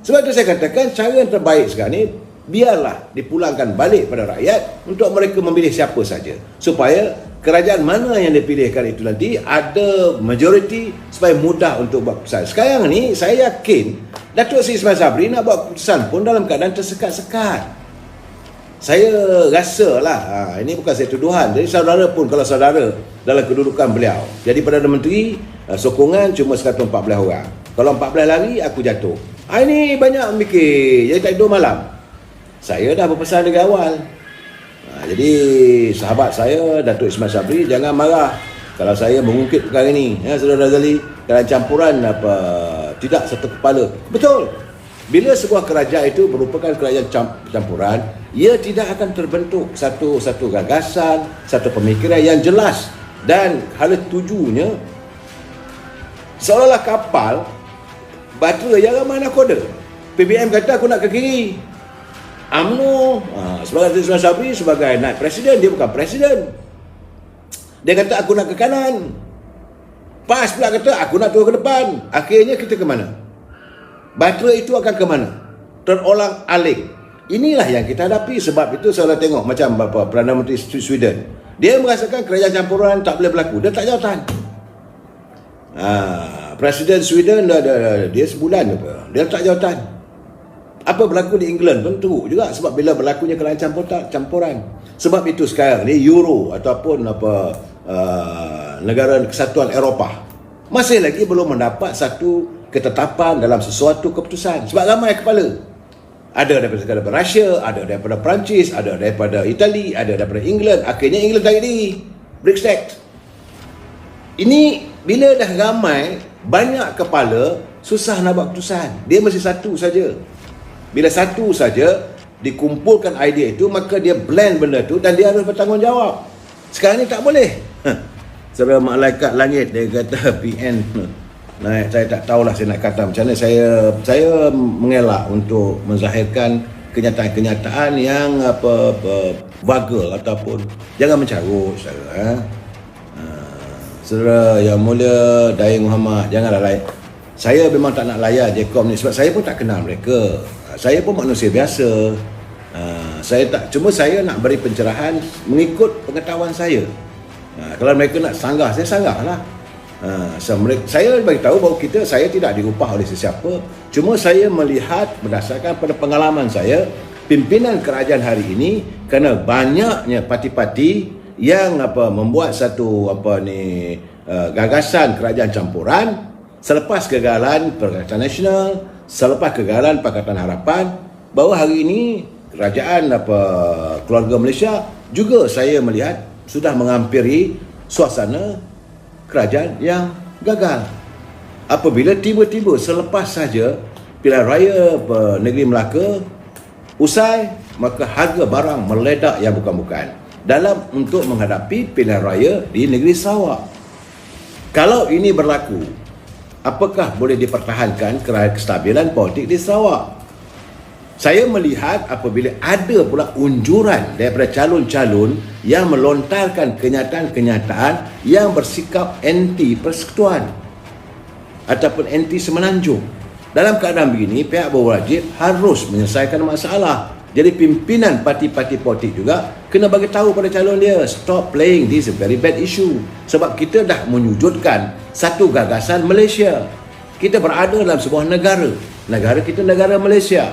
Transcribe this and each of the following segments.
Sebab itu saya katakan cara yang terbaik sekarang ni, biarlah dipulangkan balik pada rakyat untuk mereka memilih siapa saja, supaya kerajaan mana yang dipilihkan itu nanti ada majoriti supaya mudah untuk buat keputusan. Sekarang ni saya yakin Datuk Seri Ismail Sabri nak buat keputusan pun dalam keadaan tersekat-sekat. Saya rasa lah, ini bukan saya tuduhan, jadi saudara pun, kalau saudara dalam kedudukan beliau jadi Perdana Menteri, sokongan cuma 114 orang, kalau 14 lari aku jatuh. Ini banyak mikir, jadi tak tidur malam. Saya dah berpesan dari awal. Jadi sahabat saya Datuk Ismail Sabri, jangan marah kalau saya mengungkit perkara ini, Saudara Razali, kerana campuran tidak satu kepala. Betul. Bila sebuah kerajaan itu merupakan kerajaan campuran, ia tidak akan terbentuk satu gagasan, satu pemikiran yang jelas, dan hala tujunya seolah-olah kapal batera yang ramai nakoda. PBM kata aku nak ke kiri, UMNO sebagai Datuk Ismail Sabri sebagai naib presiden, dia bukan presiden, dia kata aku nak ke kanan. PAS pula kata aku nak turun ke depan. Akhirnya kita ke mana? Batera itu akan ke mana? Terolang alik. Inilah yang kita hadapi. Sebab itu saya tengok macam Perdana Menteri Sweden, dia merasakan kerajaan campuran tak boleh berlaku, dia tak jawatan. Presiden Sweden dia sebulan dia tak jawatan. Apa berlaku di England pun teruk juga, sebab bila berlakunya kerajaan campuran. Sebab itu sekarang ni Euro ataupun negara Kesatuan Eropah masih lagi belum mendapat satu ketetapan dalam sesuatu keputusan, sebab ramai kepala. Ada daripada Rusia, ada daripada Perancis, ada daripada Itali, ada daripada England. Akhirnya England tarik diri, Brexit. Ini bila dah ramai, banyak kepala, susah nak buat keputusan. Dia mesti satu saja. Bila satu saja dikumpulkan idea itu, maka dia blend benda tu dan dia harus bertanggungjawab. Sekarang ni tak boleh. Saudara malaikat langit, dia kata PN naik, saya tak tahulah saya nak kata macam mana. Saya mengelak untuk menzahirkan kenyataan-kenyataan yang vagal ataupun jangan mencarut, saudara. Saudara yang mulia Daik Muhammad, janganlah layan. Saya memang tak nak layan Jcom ni sebab saya pun tak kenal mereka. Saya pun manusia biasa. Cuma saya nak beri pencerahan mengikut pengetahuan saya. Kalau mereka nak sanggah, saya sanggahlah. Saya bagi tahu bahawa saya tidak dirupah oleh sesiapa. Cuma saya melihat berdasarkan pada pengalaman saya, pimpinan kerajaan hari ini, kerana banyaknya parti-parti yang membuat satu gagasan kerajaan campuran selepas kegagalan Pergerakan Nasional, selepas kegagalan Pakatan Harapan, bahawa hari ini kerajaan keluarga Malaysia juga saya melihat sudah menghampiri suasana kerajaan yang gagal. Apabila tiba-tiba selepas saja pilihan raya negeri Melaka usai, maka harga barang meledak yang bukan-bukan dalam untuk menghadapi pilihan raya di negeri Sarawak. Kalau ini berlaku, apakah boleh dipertahankan kestabilan politik di Sarawak? Saya melihat apabila ada pula unjuran daripada calon-calon yang melontarkan kenyataan-kenyataan yang bersikap anti persekutuan ataupun anti semenanjung. Dalam keadaan begini, pihak berwajib harus menyelesaikan masalah. Jadi pimpinan parti-parti politik juga kena bagi tahu pada calon dia, stop playing this a very bad issue. Sebab kita dah menyujudkan satu gagasan Malaysia. Kita berada dalam sebuah negara. Negara kita negara Malaysia.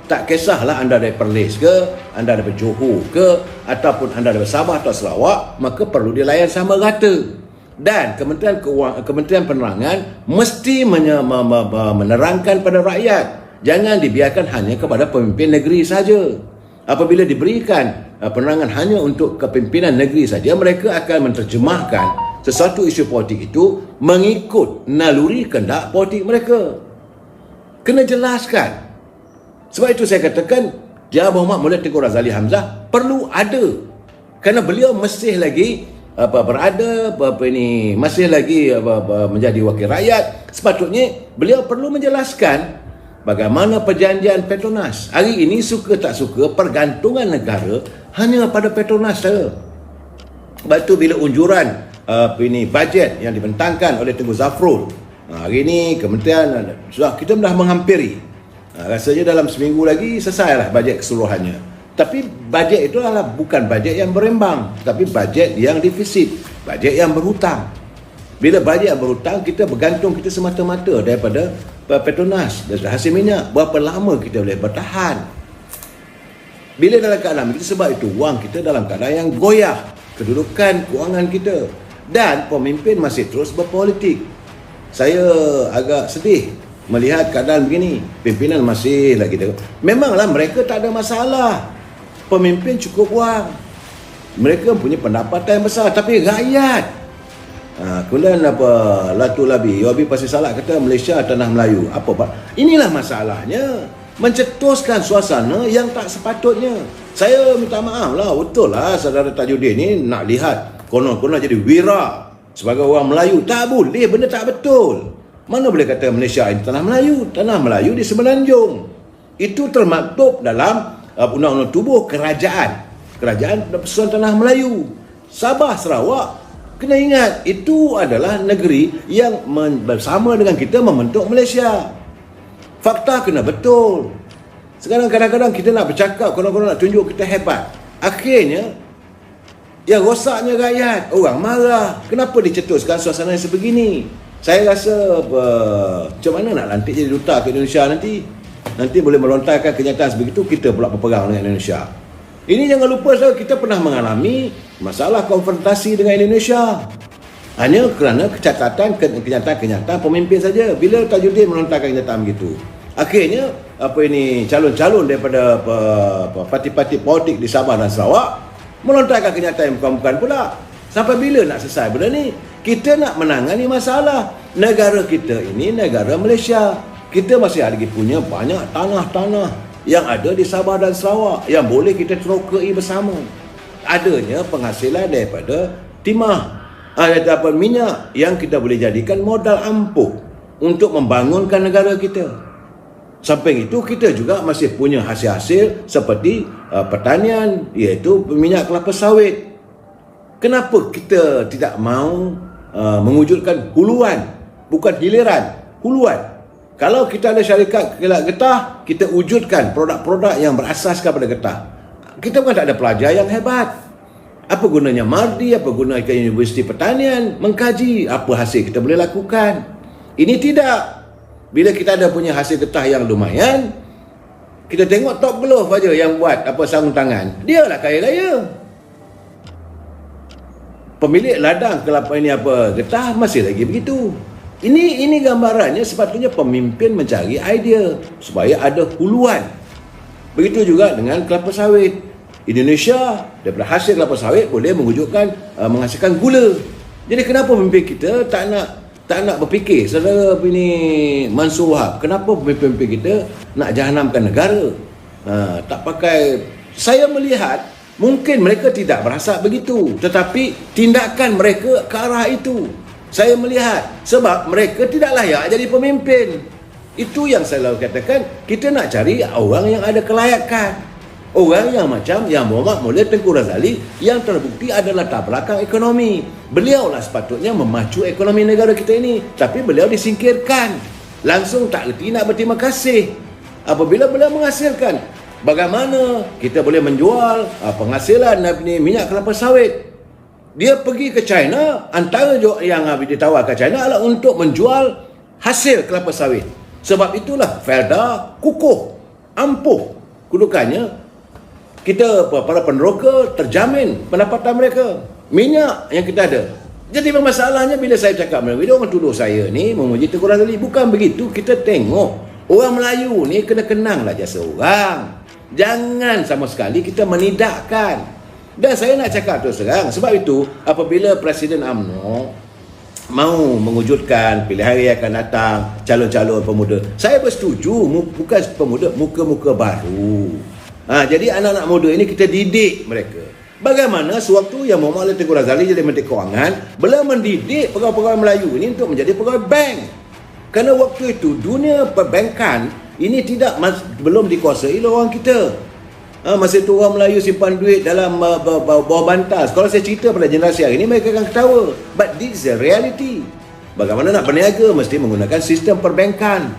Tak kisahlah anda dari Perlis ke, anda dari Johor ke, ataupun anda dari Sabah atau Sarawak, maka perlu dilayan sama rata. Dan Kementerian Penerangan mesti menerangkan pada rakyat. Jangan dibiarkan hanya kepada pemimpin negeri saja. Apabila diberikan penerangan hanya untuk kepimpinan negeri saja, mereka akan menerjemahkan sesuatu isu politik itu mengikut naluri kehendak politik mereka. Kena jelaskan. Sebab itu saya katakan Jah Muhammad Mulya Tengku Razali Hamzah perlu ada, kerana beliau masih lagi masih lagi menjadi wakil rakyat. Sepatutnya beliau perlu menjelaskan bagaimana perjanjian Petronas. Hari ini suka tak suka pergantungan negara hanya pada Petronas saja. Sebab itu bila unjuran bajet yang dibentangkan oleh Tengku Zafrul, hari ini kementerian kita dah menghampiri Rasanya dalam seminggu lagi selesailah bajet keseluruhannya. Tapi bajet itu adalah bukan bajet yang berembang, tapi bajet yang defisit, bajet yang berhutang. Bila bajet yang berhutang, kita bergantung kita semata-mata daripada Petronas dan hasil minyak. Berapa lama kita boleh bertahan? Bila dalam keadaan kita, sebab itu wang kita dalam keadaan yang goyah, kedudukan kewangan kita, dan pemimpin masih terus berpolitik. Saya agak sedih melihat keadaan begini. Pimpinan masih lagi memanglah mereka tak ada masalah, pemimpin cukup wang, mereka punya pendapatan yang besar, tapi rakyat kemudian Latu Labi Yobi Pasir Salak kata Malaysia tanah Melayu. Apa Pak? Inilah masalahnya, mencetuskan suasana yang tak sepatutnya. Saya minta maaf lah, betul lah saudara Tajudin ni nak lihat konon-konon jadi wira sebagai orang Melayu. Tak boleh, benda tak betul. Mana boleh kata Malaysia ini tanah Melayu? Tanah Melayu di Semenanjung. Itu termaktub dalam undang-undang tubuh kerajaan Persatuan Tanah Melayu. Sabah, Sarawak, kena ingat, itu adalah negeri yang bersama dengan kita membentuk Malaysia. Fakta kena betul. Sekarang kadang-kadang kita nak bercakap, konon-konon nak tunjuk kita hebat. Akhirnya, yang rosaknya rakyat. Orang marah. Kenapa dicetuskan suasana yang sebegini? Saya rasa macam mana nak lantik jadi duta ke Indonesia nanti? Nanti boleh melontarkan kenyataan sebegitu, kita pula berperang dengan Indonesia. Ini jangan lupa, saudara, kita pernah mengalami masalah konfrontasi dengan Indonesia. Hanya kerana kenyataan pemimpin saja. Bila Tajudin melontarkan kenyataan begitu, akhirnya calon-calon daripada parti-parti politik di Sabah dan Sarawak melontarkan kenyataan yang bukan-bukan pula. Sampai bila nak selesai benda ni? Kita nak menangani masalah. Negara kita ini negara Malaysia. Kita masih lagi punya banyak tanah-tanah yang ada di Sabah dan Sarawak yang boleh kita terokai bersama. Adanya penghasilan daripada timah, daripada minyak yang kita boleh jadikan modal ampuh untuk membangunkan negara kita. Samping itu, kita juga masih punya hasil-hasil seperti pertanian, iaitu minyak kelapa sawit. Kenapa kita tidak mahu mewujudkan huluan, bukan hiliran, huluan? Kalau kita ada syarikat kilat getah, kita wujudkan produk-produk yang berasaskan pada getah. Kita bukan tak ada pelajar yang hebat. Apa gunanya Mardi, apa gunanya Universiti Pertanian mengkaji apa hasil kita boleh lakukan? Ini tidak. Bila kita ada punya hasil getah yang lumayan, kita tengok Top Glove aja yang buat sarung tangan. Dia lah kaya raya. Pemilik ladang kelapa getah masih lagi begitu. Ini gambarannya, sepatutnya pemimpin mencari idea supaya ada huluan. Begitu juga dengan kelapa sawit. Indonesia daripada hasil kelapa sawit boleh menghasilkan gula. Jadi kenapa pemimpin kita tak nak berfikir, saudara Mansur Wahab, kenapa pemimpin kita nak jahanamkan negara? Tak pakai. Saya melihat mungkin mereka tidak berasa begitu, tetapi tindakan mereka ke arah itu. Saya melihat sebab mereka tidak layak jadi pemimpin. Itu yang saya lalu katakan, kita nak cari orang yang ada kelayakan. Orang yang macam Yang Muhammad Maulid Tengku Razali yang terbukti adalah latar belakang ekonomi. Beliaulah sepatutnya memacu ekonomi negara kita ini, tapi beliau disingkirkan. Langsung tak reti nak berterima kasih. Apabila beliau menghasilkan, bagaimana kita boleh menjual penghasilan minyak kelapa sawit? Dia pergi ke China, antara yang ditawarkan China adalah untuk menjual hasil kelapa sawit. Sebab itulah Felda kukuh, ampuh. Kedudukannya, kita para peneroka terjamin pendapatan mereka. Minyak yang kita ada. Jadi masalahnya bila saya cakap mereka, dia orang tuduh saya ni memuji Tengku Razali. Bukan begitu, kita tengok orang Melayu ni kena kenanglah jasa orang. Jangan sama sekali kita menidakkan. Dan saya nak cakap terus terang, sebab itu apabila Presiden UMNO mahu mewujudkan pilihan raya akan datang calon-calon pemuda, saya bersetuju, bukan pemuda, muka-muka baru. Jadi anak-anak muda ini kita didik mereka. Bagaimana sewaktu yang Muhammad Tengku Razali jadi Menteri Kewangan, beliau mendidik pegawai-pegawai Melayu ini untuk menjadi pegawai bank. Kerana waktu itu dunia perbankan ini belum dikuasai oleh orang kita. Masa itu orang Melayu simpan duit dalam bawah bantal. Kalau saya cerita pada generasi hari ini, mereka akan ketawa. But this is a reality. Bagaimana nak berniaga, mesti menggunakan sistem perbankan.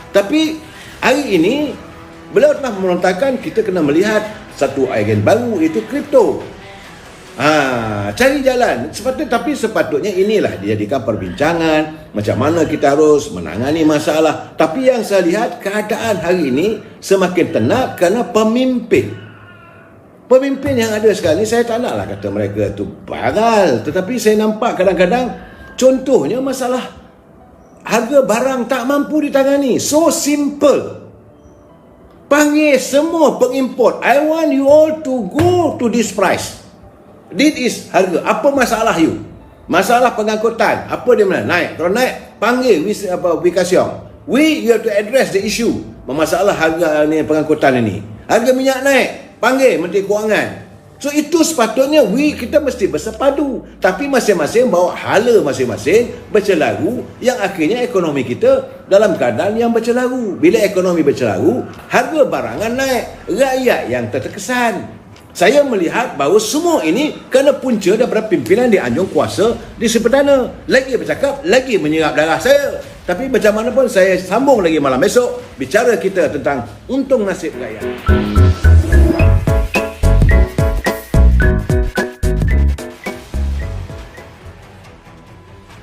Tapi Hari ini, beliau telah melontarkan kita kena melihat satu agen baru, iaitu kripto. Cari jalan tapi sepatutnya inilah dijadikan perbincangan macam mana kita harus menangani masalah. Tapi yang saya lihat keadaan hari ini semakin tenat kerana pemimpin yang ada sekarang ni, saya tak naklah kata mereka tu baral, tetapi saya nampak kadang-kadang contohnya masalah harga barang tak mampu ditangani. So simple, panggil semua pengimport, I want you all to go to this price. This is harga. Apa masalah you? Masalah pengangkutan. Apa dia mana? Naik. Kalau naik, panggil Wikasyong. You have to address the issue. Masalah harga ni pengangkutan ini. Harga minyak naik. Panggil Menteri Kewangan. So itu sepatutnya kita mesti bersepadu. Tapi masing-masing bawa hala masing-masing bercelaru, yang akhirnya ekonomi kita dalam keadaan yang bercelaru. Bila ekonomi bercelaru, harga barangan naik. Rakyat yang terkesan. Saya melihat bahawa semua ini kena punca daripada pimpinan di anjung kuasa di Semperdana. Lagi bercakap, lagi menyerap darah saya. Tapi macam mana pun saya sambung lagi malam esok bicara kita tentang untung nasib rakyat.